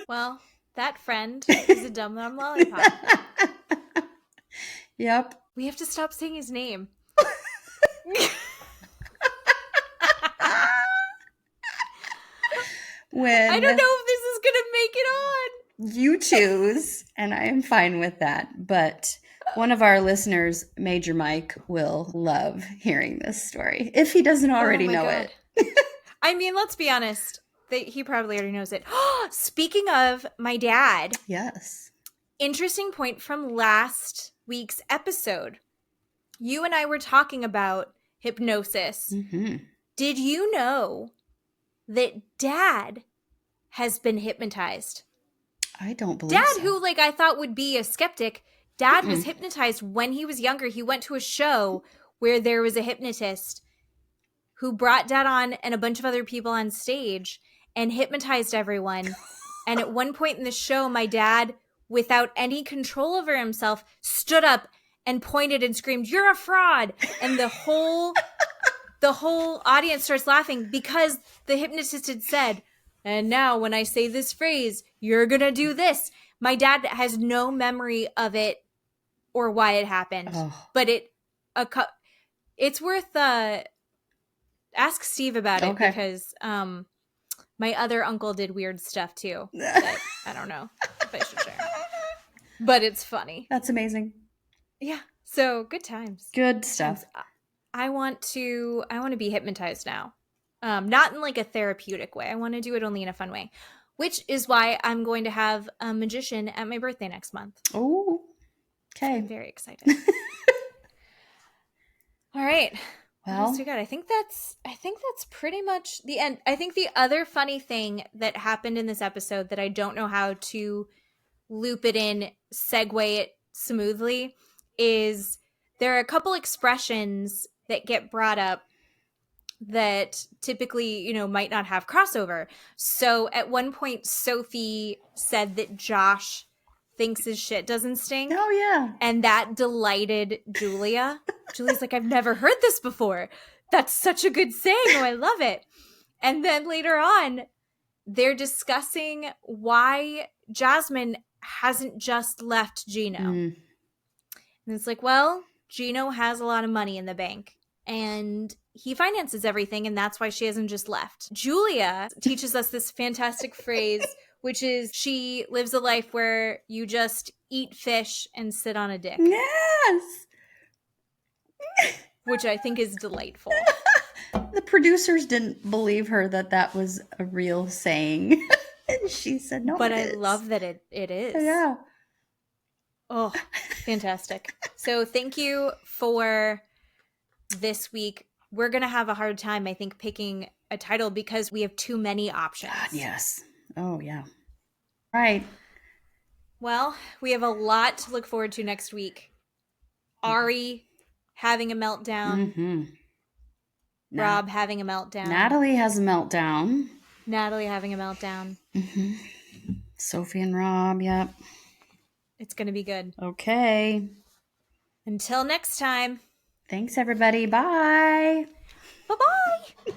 well, that friend is a dumb lollipop. Yep. We have to stop saying his name. When I don't know if this is gonna make it on. You choose, and I am fine with that. But one of our listeners, Major Mike, will love hearing this story if he doesn't already know it. I mean, let's be honest. He probably already knows it. Speaking of my dad. Yes. Interesting point from last week's episode. You and I were talking about hypnosis. Mm-hmm. Did you know that Dad has been hypnotized? I don't believe Dad, so. who I thought would be a skeptic, Dad was hypnotized when he was younger. He went to a show where there was a hypnotist, who brought Dad on and a bunch of other people on stage and hypnotized everyone. And at one point in the show, my dad, without any control over himself, stood up and pointed and screamed, "You're a fraud!" And the whole audience starts laughing because the hypnotist had said, "And now when I say this phrase, you're going to do this." My dad has no memory of it or why it happened. But it's worth ask Steve about it because my other uncle did weird stuff too. That I don't know if I should share. But it's funny. That's amazing. Yeah. So good times. Good stuff. I want to be hypnotized now. Not in like a therapeutic way. I want to do it only in a fun way. Which is why I'm going to have a magician at my birthday next month. Oh. Okay. I'm very excited. All right. Well, what else we got? I think that's pretty much the end. I think the other funny thing that happened in this episode that I don't know how to loop it in, segue it smoothly, is there are a couple expressions that get brought up that typically, might not have crossover. So at one point, Sophie said that Josh thinks his shit doesn't stink. Oh, yeah. And that delighted Julia. Julia's like, "I've never heard this before. That's such a good saying. Oh, I love it." And then later on, they're discussing why Jasmine hasn't just left Gino. And it's like, well, Gino has a lot of money in the bank. And he finances everything, and that's why she hasn't just left. Julia teaches us this fantastic phrase, which is she lives a life where you just eat fish and sit on a dick. Yes! Which I think is delightful. The producers didn't believe her that was a real saying. And she said, "No, but it I is." love that it is. Yeah. Oh, fantastic. So thank you for this week. We're going to have a hard time, I think, picking a title because we have too many options. God, yes. Oh, yeah. Right. Well, we have a lot to look forward to next week. Ari having a meltdown. Mm-hmm. Rob having a meltdown. Natalie has a meltdown. Natalie having a meltdown. Mm-hmm. Sophie and Rob, yep. It's going to be good. Okay. Until next time. Thanks, everybody. Bye. Bye-bye.